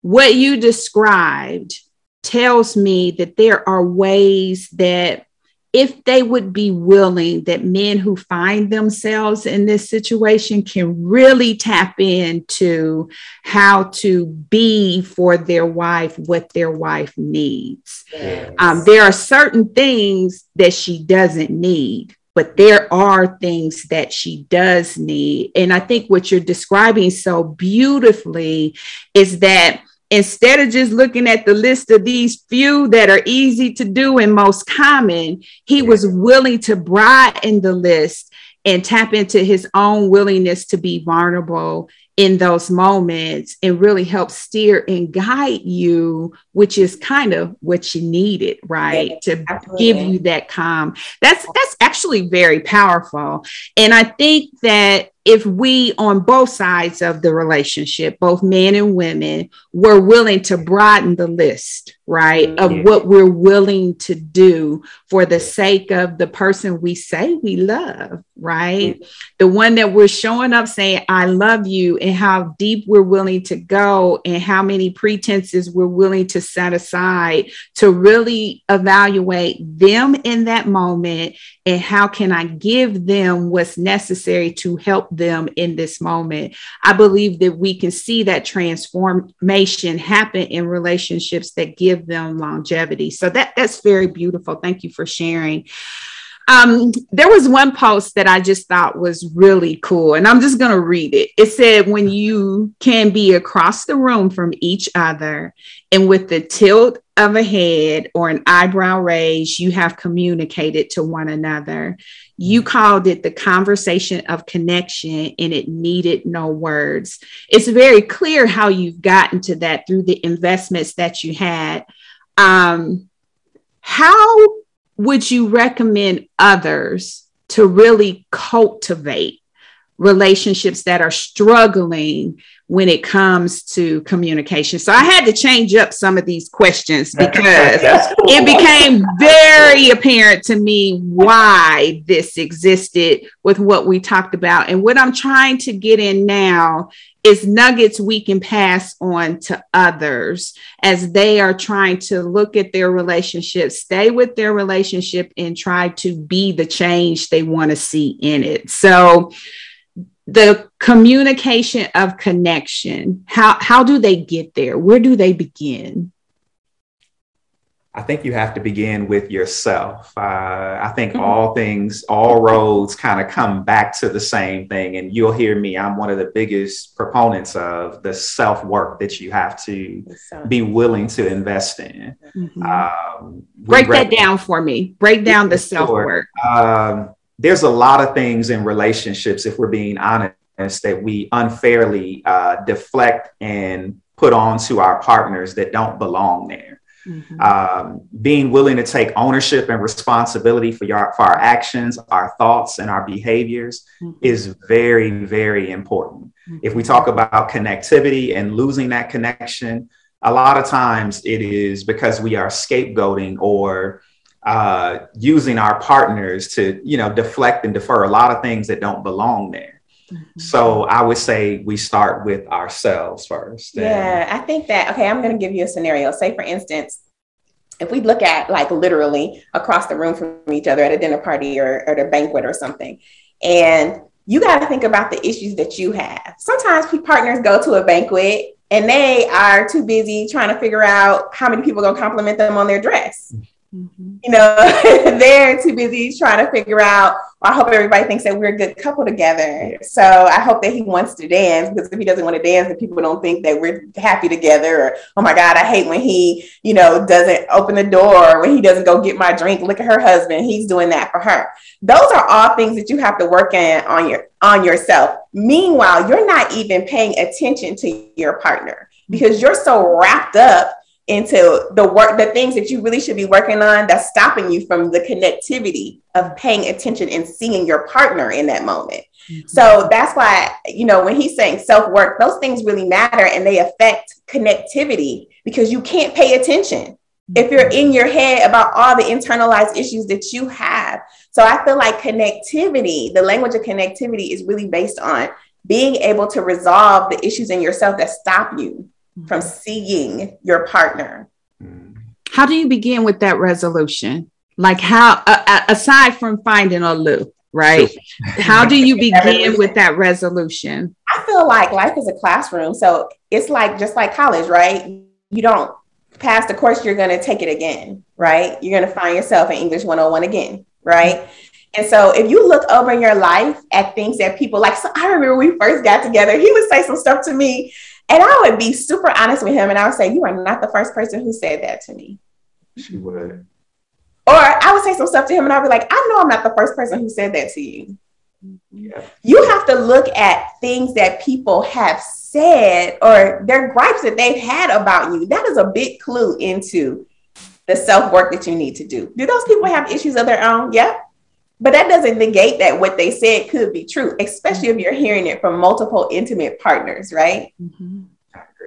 What you described tells me that there are ways that if they would be willing, that men who find themselves in this situation can really tap into how to be for their wife what their wife needs. Yes. There are certain things that she doesn't need, but there are things that she does need. And I think what you're describing so beautifully is that instead of just looking at the list of these few that are easy to do and most common, he was willing to broaden the list and tap into his own willingness to be vulnerable in those moments and really help steer and guide you, which is kind of what you needed, right? To give you that calm. That's actually very powerful. And I think that if we on both sides of the relationship, both men and women, were willing to broaden the list, right, of what we're willing to do for the sake of the person we say we love, right? The one that we're showing up saying, I love you, and how deep we're willing to go and how many pretenses we're willing to set aside to really evaluate them in that moment. And how can I give them what's necessary to help them in this moment? I believe that we can see that transformation happen in relationships that give them longevity. So that's very beautiful. Thank you for sharing. There was one post that I just thought was really cool, and I'm just going to read it. It said, when you can be across the room from each other and with the tilt of a head or an eyebrow raise, you have communicated to one another. You called it the conversation of connection, and it needed no words. It's very clear how you've gotten to that through the investments that you had. How would you recommend others to really cultivate relationships that are struggling when it comes to communication? So I had to change up some of these questions because it became very apparent to me why this existed with what we talked about. And what I'm trying to get in now is nuggets we can pass on to others as they are trying to look at their relationship, stay with their relationship, and try to be the change they want to see in it. So the communication of connection, how do they get there? Where do they begin? I think you have to begin with yourself. I think all roads kind of come back to the same thing. And you'll hear me, I'm one of the biggest proponents of the self-work that you have to be willing to invest in. Break that down for me. Break down the self-work. There's a lot of things in relationships, if we're being honest, that we unfairly deflect and put onto our partners that don't belong there. Being willing to take ownership and responsibility for our actions, our thoughts, and our behaviors is very, very important. If we talk about connectivity and losing that connection, a lot of times it is because we are scapegoating or using our partners to, deflect and defer a lot of things that don't belong there. So I would say we start with ourselves first. Yeah, I think that, okay, I'm going to give you a scenario. Say, for instance, if we look at like literally across the room from each other at a dinner party or at a banquet or something, and you got to think about the issues that you have. Sometimes partners go to a banquet and they are too busy trying to figure out how many people are going to compliment them on their dress. They're too busy trying to figure out, I hope everybody thinks that we're a good couple together. So I hope that he wants to dance, because if he doesn't want to dance, then people don't think that we're happy together. Or, oh my God, I hate when he, doesn't open the door, when he doesn't go get my drink. Look at her husband. He's doing that for her. Those are all things that you have to work on yourself. Meanwhile, you're not even paying attention to your partner because you're so wrapped up into the things that you really should be working on, that's stopping you from the connectivity of paying attention and seeing your partner in that moment. So that's why, when he's saying self-work, those things really matter and they affect connectivity, because you can't pay attention if you're in your head about all the internalized issues that you have. So I feel like connectivity, the language of connectivity, is really based on being able to resolve the issues in yourself that stop you from seeing your partner. How do you begin with that resolution? Like how, aside from finding a Lou, right? How do you begin with that resolution? I feel like life is a classroom. So it's like, just like college, right? You don't pass the course, you're going to take it again, right? You're going to find yourself in English 101 again, right? And so if you look over your life at things that people like, so I remember when we first got together, he would say some stuff to me, and I would be super honest with him. And I would say, you are not the first person who said that to me. She would. Or I would say some stuff to him and I'd be like, I know I'm not the first person who said that to you. Yeah. You have to look at things that people have said or their gripes that they've had about you. That is a big clue into the self-work that you need to do. Do those people have issues of their own? Yeah. But that doesn't negate that what they said could be true, especially if you're hearing it from multiple intimate partners, right?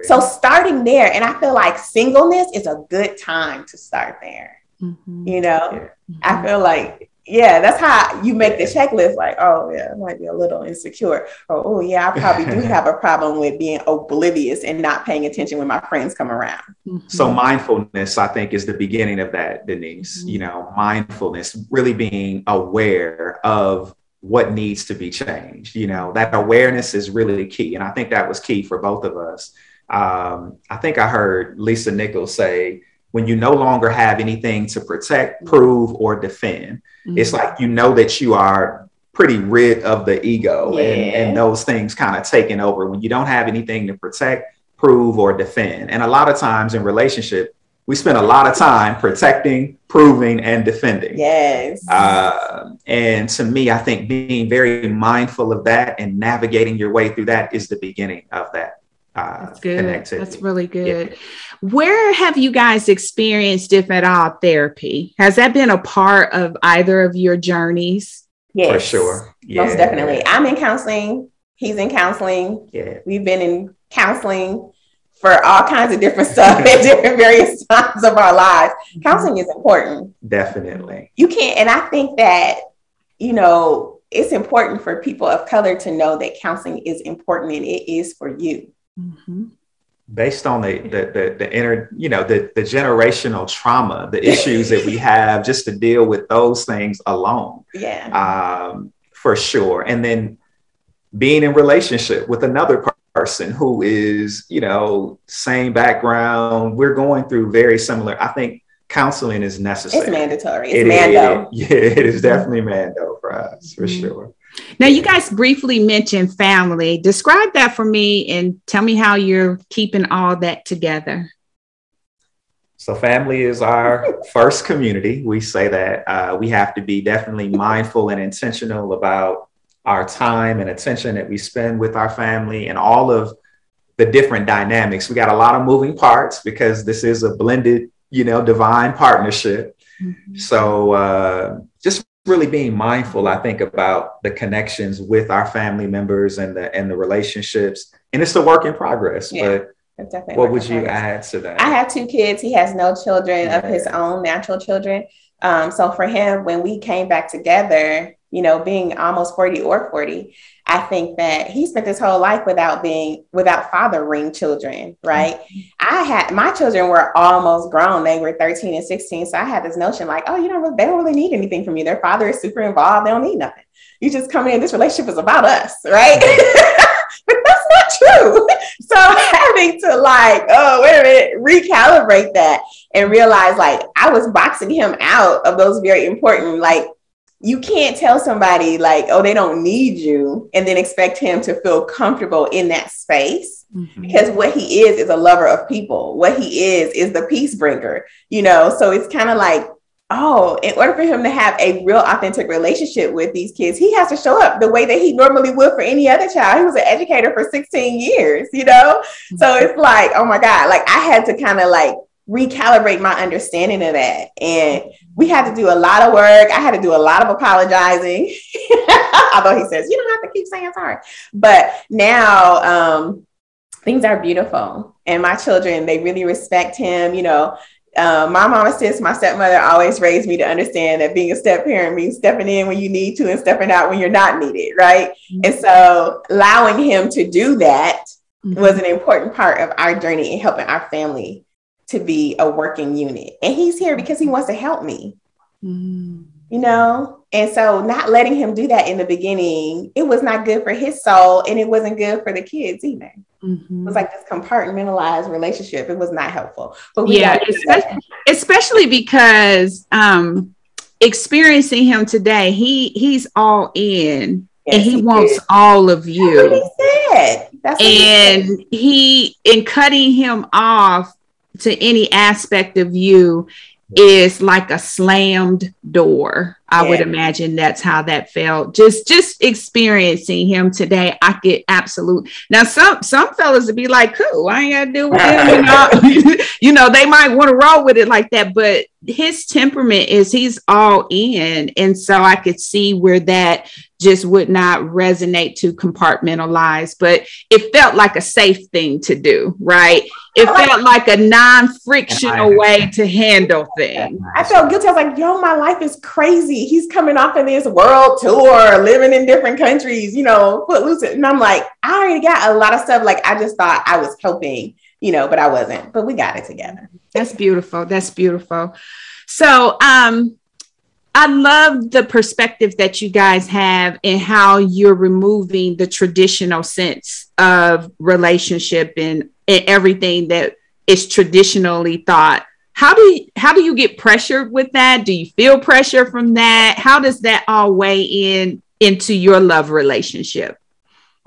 So starting there, and I feel like singleness is a good time to start there. I feel like, that's how you make the checklist. Like, oh yeah, I might be a little insecure. Or, oh yeah, I probably do have a problem with being oblivious and not paying attention when my friends come around. So mindfulness, I think, is the beginning of that, Denise. Mindfulness, really being aware of what needs to be changed. That awareness is really key. And I think that was key for both of us. I think I heard Lisa Nichols say, when you no longer have anything to protect, prove, or defend, it's like, that you are pretty rid of the ego and those things kind of taking over when you don't have anything to protect, prove, or defend. And a lot of times in relationship, we spend a lot of time protecting, proving, and defending. Yes. And to me, I think being very mindful of that and navigating your way through that is the beginning of that. That's good. That's really good. Yeah. Where have you guys experienced, if at all, therapy? Has that been a part of either of your journeys? Yes, for sure. Yeah. Most definitely. I'm in counseling. He's in counseling. Yeah. We've been in counseling for all kinds of different stuff at different various times of our lives. Counseling is important. Definitely. You can't, and I think that, it's important for people of color to know that counseling is important and it is for you. Based on the inner, the generational trauma, the issues that we have just to deal with those things alone. Yeah. For sure. And then being in relationship with another person who is, same background, we're going through very similar. I think counseling is necessary. It's mandatory. It's Mando. It is definitely Mando for us, for sure. Now, you guys briefly mentioned family. Describe that for me and tell me how you're keeping all that together. So family is our first community. We say that we have to be definitely mindful and intentional about our time and attention that we spend with our family and all of the different dynamics. We got a lot of moving parts because this is a blended, divine partnership. Mm-hmm. So just really being mindful, I think, about the connections with our family members and the relationships. And it's a work in progress. Yeah, but what would you add to that? I have 2 kids. He has no children of his own, natural children. So for him, when we came back together, being almost 40, I think that he spent his whole life without fathering children, right? Mm-hmm. My children were almost grown. They were 13 and 16. So I had this notion like, oh, they don't really need anything from you. Their father is super involved. They don't need nothing. You just come in. This relationship is about us, right? But that's not true. So having to recalibrate that and realize I was boxing him out of those very important, you can't tell somebody oh, they don't need you and then expect him to feel comfortable in that space. Mm-hmm. Because what he is a lover of people. What he is the peace bringer, so it's kind of oh, in order for him to have a real authentic relationship with these kids, he has to show up the way that he normally would for any other child. He was an educator for 16 years, Mm-hmm. So it's oh my God, I had to kind of recalibrate my understanding of that. And we had to do a lot of work. I had to do a lot of apologizing, although he says, you don't have to keep saying sorry. But now things are beautiful. And my children, they really respect him. My mama, sis, my stepmother always raised me to understand that being a step parent means stepping in when you need to and stepping out when you're not needed, right? Mm-hmm. And so allowing him to do that was an important part of our journey in helping our family to be a working unit. And he's here because he wants to help me, And so not letting him do that in the beginning, it was not good for his soul and it wasn't good for the kids either. Mm-hmm. It was this compartmentalized relationship. It was not helpful. But especially because experiencing him today, he's all in. Yes, and he wants all of you. That's what he said. In cutting him off to any aspect of you is like a slammed door. I would imagine that's how that felt. Just experiencing him today, I get absolute. Now, some fellas would be like, cool, I ain't got to deal with him. They might want to roll with it like that, but his temperament is he's all in. And so I could see where that just would not resonate to compartmentalize, but it felt like a safe thing to do, right? It felt like a non-frictional way to handle things. I felt guilty. I was like, yo, my life is crazy. He's coming off of this world tour, living in different countries, footloose. And I'm like, I already got a lot of stuff. I just thought I was helping, but I wasn't, but we got it together. That's beautiful. That's beautiful. So, I love the perspective that you guys have and how you're removing the traditional sense of relationship and everything that is traditionally thought. How do you get pressured with that? Do you feel pressure from that? How does that all weigh into your love relationship?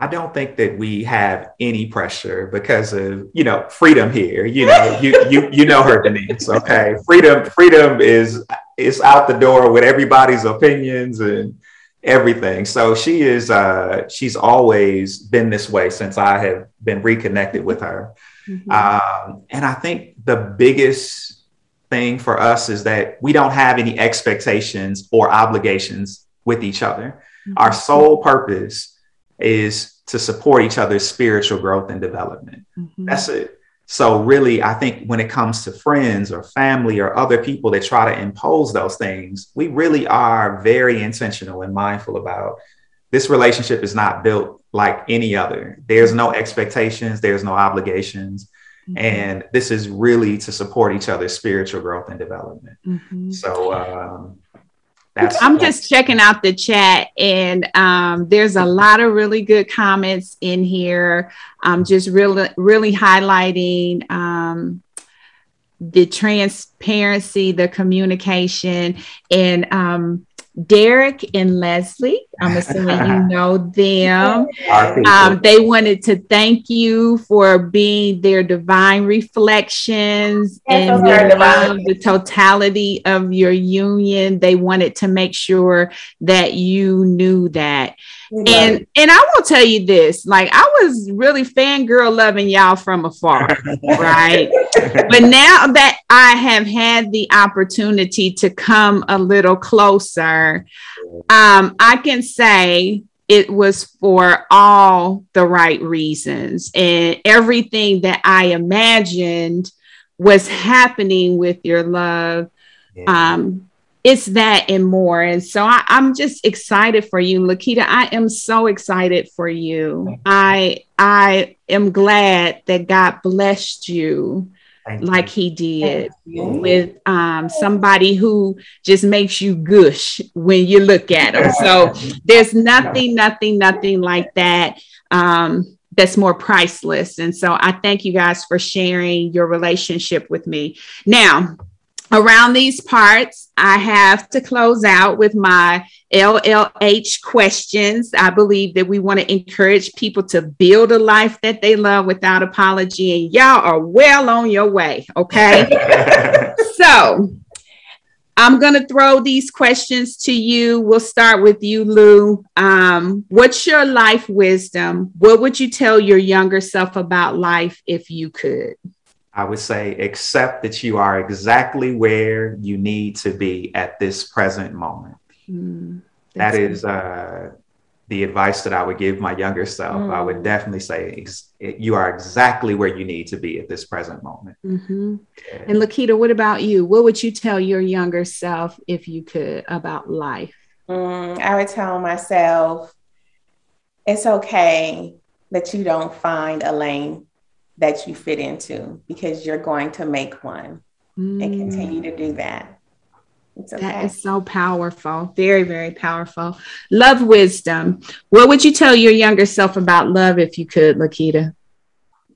I don't think that we have any pressure because of, freedom here. You know her, Denise. Okay. Freedom is out the door with everybody's opinions and everything. So she's always been this way since I have been reconnected with her. Mm-hmm. And I think the biggest thing for us is that we don't have any expectations or obligations with each other. Mm-hmm. Our sole purpose is to support each other's spiritual growth and development. Mm-hmm. That's it. So really, I think when it comes to friends or family or other people that try to impose those things, we really are very intentional and mindful about this relationship is not built like any other. There's no expectations. There's no obligations. Mm-hmm. And this is really to support each other's spiritual growth and development. Mm-hmm. So I'm just checking out the chat and there's a lot of really good comments in here. Just really highlighting the transparency, the communication, and Derek and Leslie, I'm assuming you know them. They wanted to thank you for being their divine reflections and the totality of your union. They wanted to make sure that you knew that. And I will tell you this, like, I was really fangirl loving y'all from afar, right? But now that I have had the opportunity to come a little closer, I can say it was for all the right reasons, and everything that I imagined was happening with your love. It's that and more. And so I'm just excited for you, Lakieta. I am so excited for you. I am glad that God blessed you like he did with somebody who just makes you gush when you look at them. So there's nothing like that. That's more priceless. And so I thank you guys for sharing your relationship with me. Now, around these parts, I have to close out with my LLH questions. I believe that we want to encourage people to build a life that they love without apology, and y'all are well on your way, okay? So I'm going to throw these questions to you. We'll start with you, Lou. What's your life wisdom? What would you tell your younger self about life if you could? I would say accept that you are exactly where you need to be at this present moment. That is the advice that I would give my younger self. I would definitely say you are exactly where you need to be at this present moment. And Lakieta, what about you? What would you tell your younger self if you could about life? I would tell myself it's okay that you don't find a lane that you fit into, because you're going to make one and continue to do that. It's okay. That is so powerful. Very, very powerful. Love wisdom. What would you tell your younger self about love if you could, Lakieta?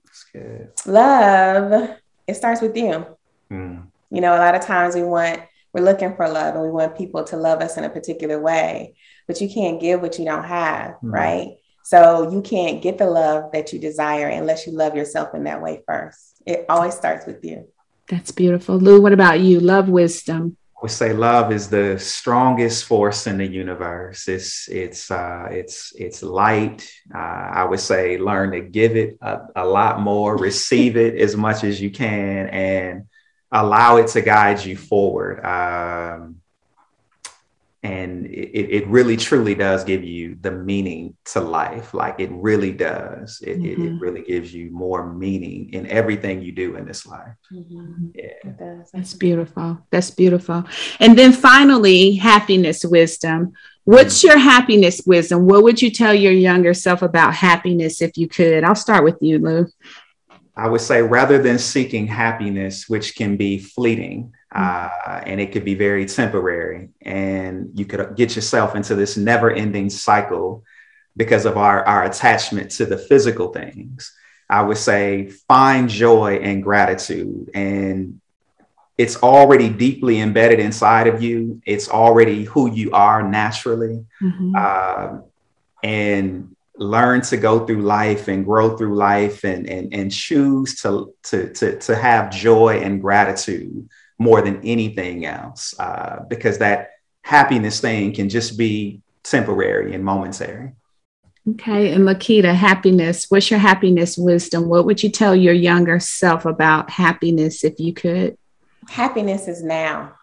That's good. Love, it starts with you. You know, a lot of times we're looking for love and we want people to love us in a particular way, but you can't give what you don't have, right? So you can't get the love that you desire unless you love yourself in that way first. It always starts with you. That's beautiful. Lou, what about you? Love wisdom. I would say love is the strongest force in the universe. It's light. I would say learn to give it a lot more, receive it as much as you can, and allow it to guide you forward. And it really, truly does give you the meaning to life. Like it really does. It really gives you more meaning in everything you do in this life. Yeah, it does. That's beautiful. That's beautiful. And then finally, happiness wisdom. What's your happiness wisdom? What would you tell your younger self about happiness if you could? I'll start with you, Lou. I would say rather than seeking happiness, which can be fleeting, and it could be very temporary, and you could get yourself into this never ending cycle because of our attachment to the physical things. I would say find joy and gratitude, and it's already deeply embedded inside of you. It's already who you are naturally. And learn to go through life and grow through life and choose to have joy and gratitude more than anything else, because that happiness thing can just be temporary and momentary. Okay. And Lakieta, happiness. What's your happiness wisdom? What would you tell your younger self about happiness if you could? Happiness is now.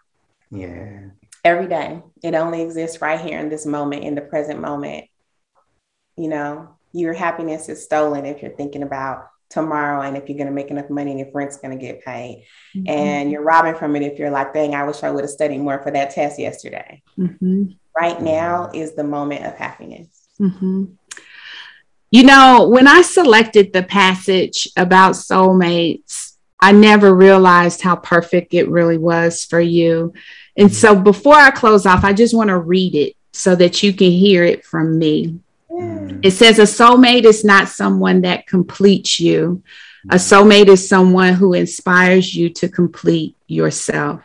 Yeah. Every day. It only exists right here in this moment, in the present moment. You know, your happiness is stolen if you're thinking about tomorrow and if you're going to make enough money and if rent's going to get paid. And you're robbing from it if you're like, dang, I wish I would have studied more for that test yesterday. Right now is the moment of happiness. You know, when I selected the passage about soulmates, I never realized how perfect it really was for you. And so before I close off, I just want to read it so that you can hear it from me. It says a soulmate is not someone that completes you, A soulmate is someone who inspires you to complete yourself.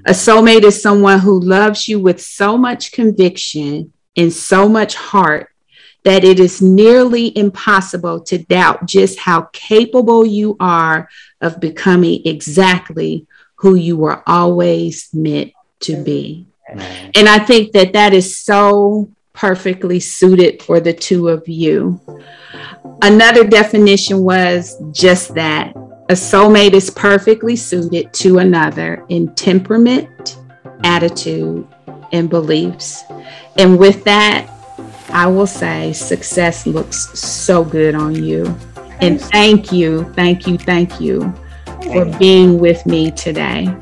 A soulmate is someone who loves you with so much conviction and so much heart that it is nearly impossible to doubt just how capable you are of becoming exactly who you were always meant to be. And I think that that is so perfectly suited for the two of you. Another definition was just that. A soulmate is perfectly suited to another in temperament, attitude, and beliefs. And with that, I will say success looks so good on you. And thank you for being with me today.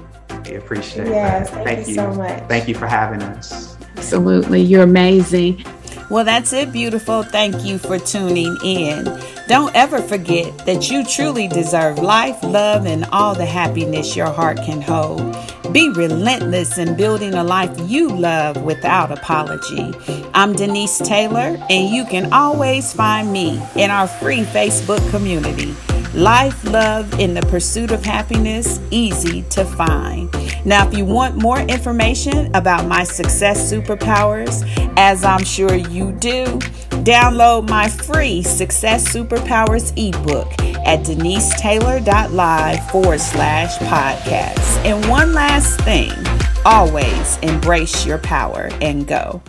We appreciate that. Thank you so much. Thank you for having us. Absolutely. You're amazing. Well, that's it, beautiful. Thank you for tuning in. Don't ever forget that you truly deserve life, love, and all the happiness your heart can hold. Be relentless in building a life you love without apology. I'm Denise Taylor, and you can always find me in our free Facebook community. Life, love, in the pursuit of happiness, easy to find. Now, if you want more information about my success superpowers, as I'm sure you do, download my free Success Superpowers ebook at DeniseTaylor.live/podcast. And one last thing, always embrace your power and go.